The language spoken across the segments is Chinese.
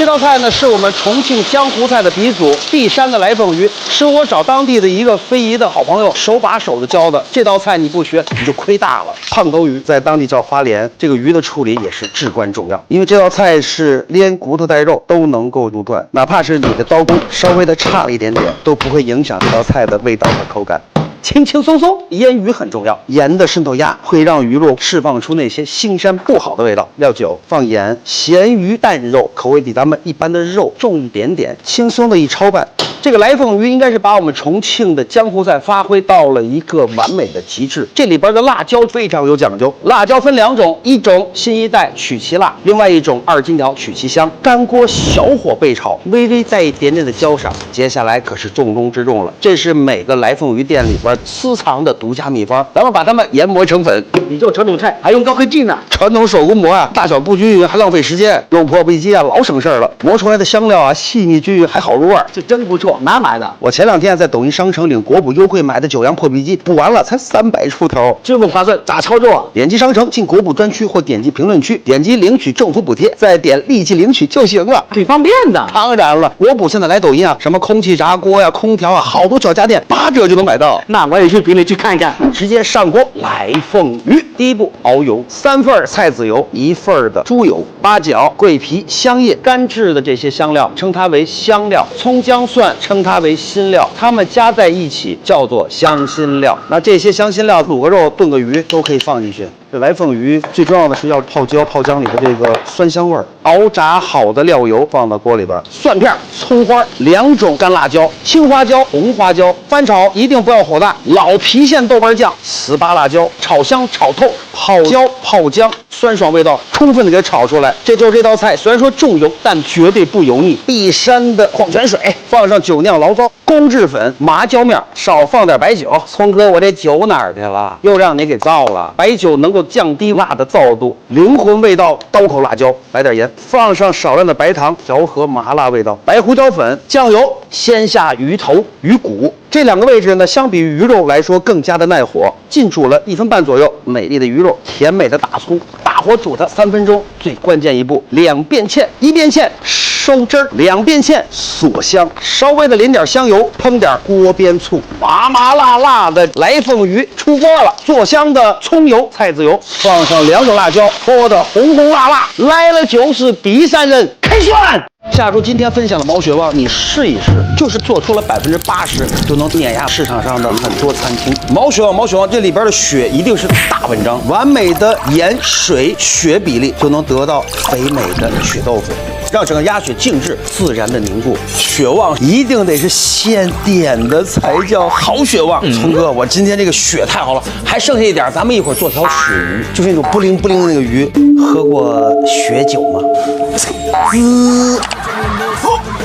这道菜呢是我们重庆江湖菜的鼻祖，璧山的来凤鱼，是我找当地的一个非遗的好朋友手把手的教的。这道菜你不学你就亏大了。胖头鱼在当地叫花鲢，这个鱼的处理也是至关重要，因为这道菜是连骨头带肉都能够入断，哪怕是你的刀工稍微的差了一点点，都不会影响这道菜的味道和口感。轻轻松松，腌鱼很重要。盐的渗透压会让鱼肉释放出那些腥膻不好的味道。料酒放盐，咸鱼淡肉，口味比咱们一般的肉重一点点，轻松的一焯拌。这个来凤鱼应该是把我们重庆的江湖菜发挥到了一个完美的极致。这里边的辣椒非常有讲究，辣椒分两种，一种新一代取其辣，另外一种二荆条取其香。干锅小火焙炒，微微带一点点的焦色。接下来可是重中之重了，这是每个来凤鱼店里边私藏的独家秘方，咱们把它们研磨成粉。你做传统菜还用高科技呢？传统手工磨啊，大小不均匀还浪费时间，肉破壁机啊老省事儿了。磨出来的香料啊细腻均匀还好入味，这真不错。哪买的？我前两天在抖音商城领国补优惠买的9阳破壁机，补完了才300出头，这么划算，咋操作？点击商城进国补专区或点击评论区，点击领取政府补贴，再点立即领取就行了，挺方便的。当然了，国补现在来抖音啊，什么空气炸锅呀、空调啊，好多小家电8折就能买到。那我也去评论区看一看。直接上锅来凤鱼。第一步，熬油，3份菜籽油，1份的猪油，八角、桂皮、香叶、干制的这些香料，称它为香料；葱姜蒜称它为辛料，它们加在一起叫做香辛料。那这些香辛料，卤个肉、炖个鱼都可以放进去。这来凤鱼最重要的是要泡椒、泡姜里的这个酸香味儿。熬炸好的料油放到锅里边，蒜片、葱花，2种干辣椒，青花椒、红花椒，翻炒一定不要火大。老郫县豆瓣酱、糍粑辣椒，炒香炒透，泡椒、泡姜，酸爽味道充分的给炒出来。这就是这道菜，虽然说重油，但绝对不油腻。璧山的矿泉水，放上酒酿醪糟、公制粉、麻椒面，少放点白酒。聪哥，我这酒哪儿去了？又让你给造了。白酒能够降低辣的燥度，灵魂味道刀口辣椒，来点盐，放上少量的白糖，调和麻辣味道。白胡椒粉、酱油，先下鱼头、鱼骨。这2个位置呢，相比于鱼肉来说更加的耐火。浸煮了1分半左右，美丽的鱼肉，甜美的大葱，大火煮它3分钟。最关键一步，2遍芡，1遍芡收汁儿，2遍芡锁香，稍微的淋点香油，烹点锅边醋，麻麻辣辣的来凤鱼出锅了。做香的葱油、菜籽油，放上2种辣椒，泼的红红辣辣。来了就是璧山人开涮。下周今天分享的毛血旺，你试一试，就是做出了80%就能碾压市场上的很多餐厅。毛血旺，这里边的血一定是大文章，完美的盐水血比例就能得到肥美的血豆腐，让整个鸭血静置自然的凝固。血旺一定得是现点的才叫好血旺。聪哥，我今天这个血太好了，还剩下一点，咱们一会儿做条鳕鱼，就是那种不灵不灵的那个鱼。喝过血酒吗？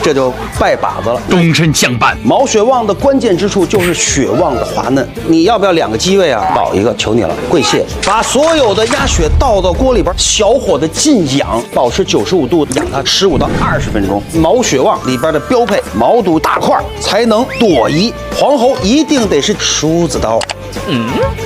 这就拜把子了，终身相伴。毛血旺的关键之处就是血旺的滑嫩。你要不要2个鸡胃啊？倒一个，求你了，跪谢。把所有的鸭血倒到锅里边，小火的浸养，保持95度，养它15到20分钟。毛血旺里边的标配，毛肚大块才能剁一，黄喉一定得是梳子刀。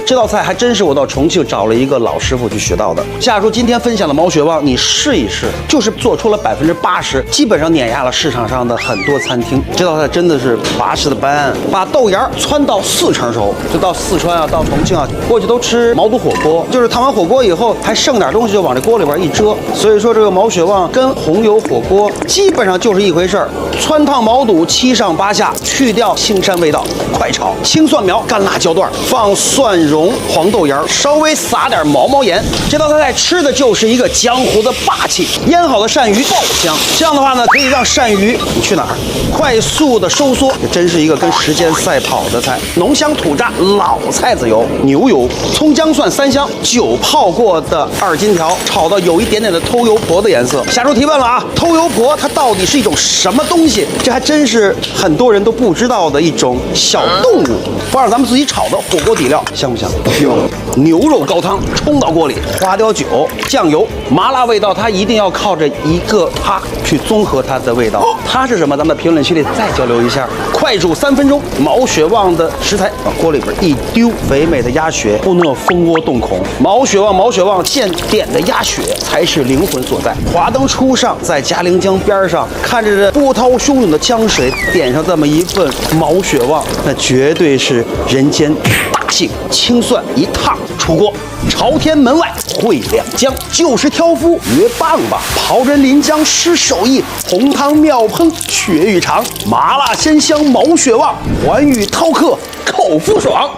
这道菜还真是我到重庆找了一个老师傅去学到的。下周今天分享的毛血旺，你试一试，就是做出了80%，基本上碾压了市场上的很多餐厅。这道菜真的是80的班，把豆芽汆到4成熟。就到四川啊，到重庆啊，过去都吃毛肚火锅，就是烫完火锅以后还剩点东西就往这锅里边一遮。所以说这个毛血旺跟红油火锅基本上就是一回事儿。汆烫毛肚7上8下，去掉腥膻味道，快炒。青蒜苗、干辣椒段，放蒜蓉、黄豆芽，稍微撒点毛盐。这道菜吃的就是一个江湖的霸气。腌好的鳝鱼爆香，这样的话呢，可以让鳝鱼你去哪儿快速的收缩。这真是一个跟时间赛跑的菜。浓香土炸老菜籽油、牛油、葱姜蒜3香，酒泡过的2荆条，炒到有一点点的偷油婆的颜色。下周提问了啊，偷油婆它到底是一种什么东西？这还真是很多人都不知道的一种小动物。放上咱们自己炒的火锅底料，香不香？香。牛肉高汤冲到锅里，花雕酒、酱油、麻辣味道，它一定要靠着一个它去综合它的味道。它是什么？咱们评论区里再交流一下。快煮3分钟，毛血旺的食材往锅里边一丢，肥美的鸭血不能有蜂窝洞孔。毛血旺现点的鸭血才是灵魂所在。华灯初上，在嘉陵江边上，看着这波涛汹涌的江水，点上这么一份毛血旺，那绝对是人间大幸。清算一烫出锅，朝天门外烩两江，就是挑夫约棒棒，刨人临江失手艺，红汤妙烹绝育肠，麻辣鲜香毛血旺，环宇饕客口腹爽。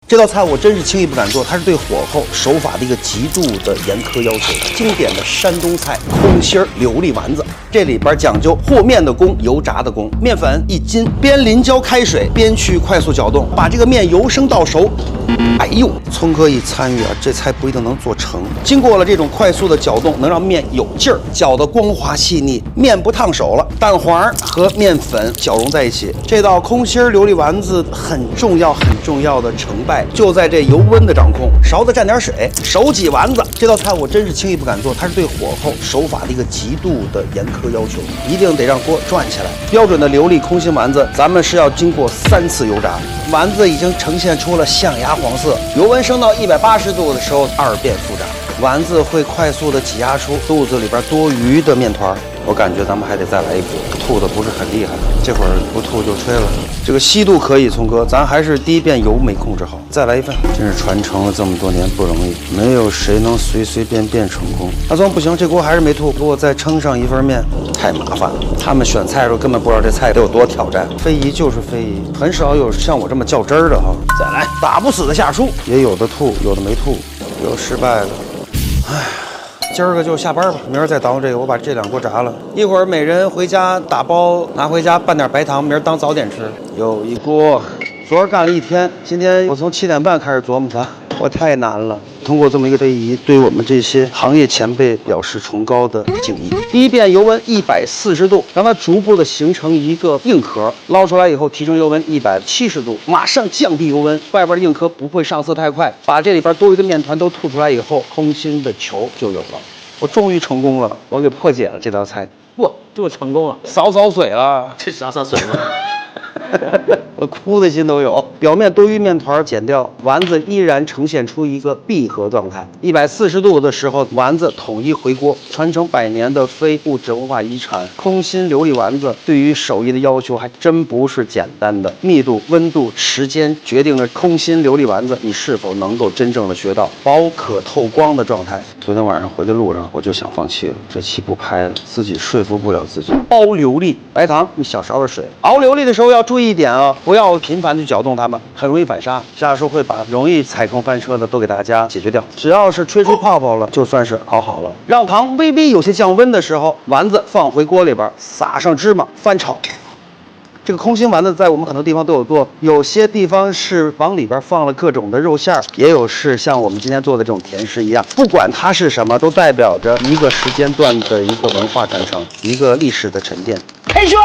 这道菜我真是轻易不敢做，它是对火候手法的一个极度的严苛要求。经典的山东菜空心琉璃丸子，这里边讲究和面的功、油炸的功。面粉1斤，边淋浇开水，边去快速搅动，把这个面由生到熟。哎呦，聪哥一参与啊，这菜不一定能做成。经过了这种快速的搅动，能让面有劲儿，搅得光滑细腻，面不烫手了。蛋黄和面粉搅融在一起，这道空心琉璃丸子很重要的成败就在这油温的掌控。勺子蘸点水，手挤丸子。这道菜我真是轻易不敢做，它是对火候手法的一个极度的严苛要求，一定得让锅转起来。标准的琉璃空心丸子，咱们是要经过3次油炸，丸子已经呈现出了象牙黄色，油温升到180度的时候2遍复炸，丸子会快速的挤压出肚子里边多余的面团。我感觉咱们还得再来一波，吐的不是很厉害，这会儿不吐就吹了。这个稀度可以，聪哥，咱还是第一遍油没控制好，再来一份。真是传承了这么多年不容易，没有谁能随便成功。阿聪不行，这锅还是没吐，给我再盛上一份面，太麻烦了。他们选菜的时候根本不知道这菜得有多挑战，非遗就是非遗，很少有像我这么较真儿的哈。再来，打不死的下厨，也有的吐，有的没吐，有失败了，唉。今儿个就下班吧，明儿再捣鼓这个，我把这2锅炸了。一会儿每人回家打包，拿回家拌点白糖，明儿当早点吃。又一锅，昨儿干了一天，今天我从7点半开始琢磨它，我太难了。通过这么一个非遗，对我们这些行业前辈表示崇高的敬意。第一遍油温140度，让它逐步的形成一个硬壳，捞出来以后提升油温170度，马上降低油温，外边的硬壳不会上色太快，把这里边多余的面团都吐出来以后，空心的球就有了。我终于成功了，我给破解了这道菜。不，就成功了，扫水了，这洒水了。我哭的心都有。表面多余面团剪掉，丸子依然呈现出一个闭合状态。140度的时候，丸子统一回锅，传承100年的非物质文化遗产。空心琉璃丸子对于手艺的要求还真不是简单的，密度、温度、时间决定了空心琉璃丸子你是否能够真正的学到薄可透光的状态。昨天晚上回的路上，我就想放弃了，这期不拍了，自己说服不了自己。熬琉璃，白糖1小勺的水。熬琉璃的时候要注意一点啊，不要频繁的搅动它们，很容易反杀。下叔会把容易踩坑翻车的都给大家解决掉，只要是吹出泡泡了，就算是熬好了。让糖微微有些降温的时候，丸子放回锅里边，撒上芝麻，翻炒。这个空心丸子在我们很多地方都有做，有些地方是往里边放了各种的肉馅儿，也有是像我们今天做的这种甜食一样。不管它是什么，都代表着一个时间段的一个文化传承，一个历史的沉淀。培训。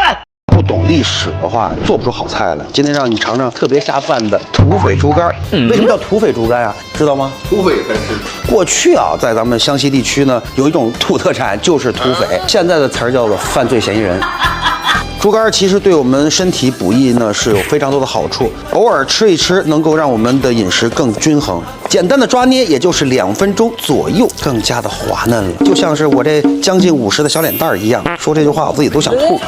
不懂历史的话，做不出好菜来。今天让你尝尝特别下饭的土匪猪肝。为什么叫土匪猪肝啊？知道吗？土匪才是。过去啊，在咱们湘西地区呢，有一种土特产就是土匪，现在的词儿叫做犯罪嫌疑人。猪肝其实对我们身体补益呢是有非常多的好处，偶尔吃一吃能够让我们的饮食更均衡。简单的抓捏也就是2分钟左右，更加的滑嫩了，就像是我这将近50的小脸蛋儿一样。说这句话我自己都想吐。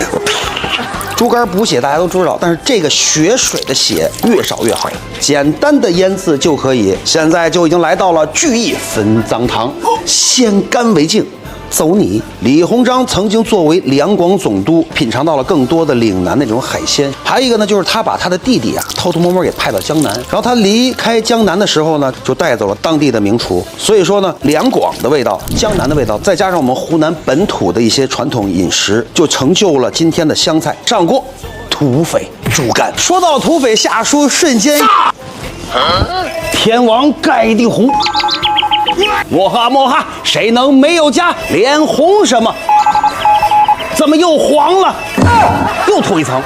猪肝补血大家都知道，但是这个血水的血越少越好，简单的腌制就可以。现在就已经来到了聚义分赃堂，先干为敬。走你！李鸿章曾经作为两广总督，品尝到了更多的岭南那种海鲜。还有一个呢，就是他把他的弟弟啊偷偷摸摸给派到江南，然后他离开江南的时候呢，就带走了当地的名厨。所以说呢，两广的味道、江南的味道，再加上我们湖南本土的一些传统饮食，就成就了今天的湘菜。上锅，土匪猪肝。说到土匪，下书瞬间，天王盖地虎。摸哈摸哈，谁能没有家？脸红什么？怎么又黄了？又涂一层。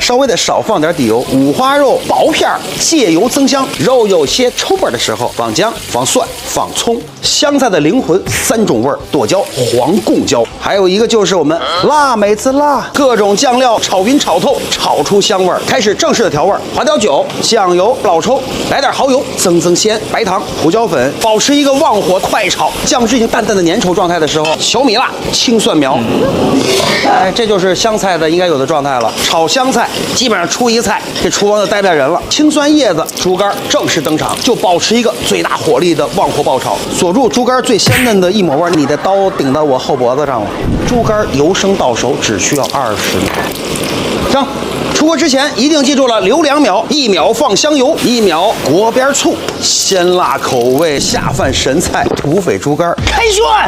稍微的少放点底油。五花肉薄片借油增香，肉有些抽味的时候放姜、放蒜、放葱。香菜的灵魂3种味儿：剁椒、黄贡椒，还有一个就是我们辣妹子辣，各种酱料炒匀炒透，炒出香味儿。开始正式的调味儿：花雕酒、酱油、老抽，来点蚝油，增鲜，白糖、胡椒粉，保持一个旺火快炒。酱汁已经淡淡的粘稠状态的时候，小米辣、青蒜苗，哎，这就是香菜的应该有的状态了。炒香菜基本上出一个菜，这厨房就待不下人了。青蒜叶子、猪肝正式登场，就保持一个最大火力的旺火爆炒，锁住猪肝最鲜嫩的一抹味。你的刀顶到我后脖子上了，猪肝由生到熟只需要20秒。上。出锅之前一定记住了，留2秒，1秒放香油，1秒锅边醋，鲜辣口味下饭神菜土匪猪肝开涮。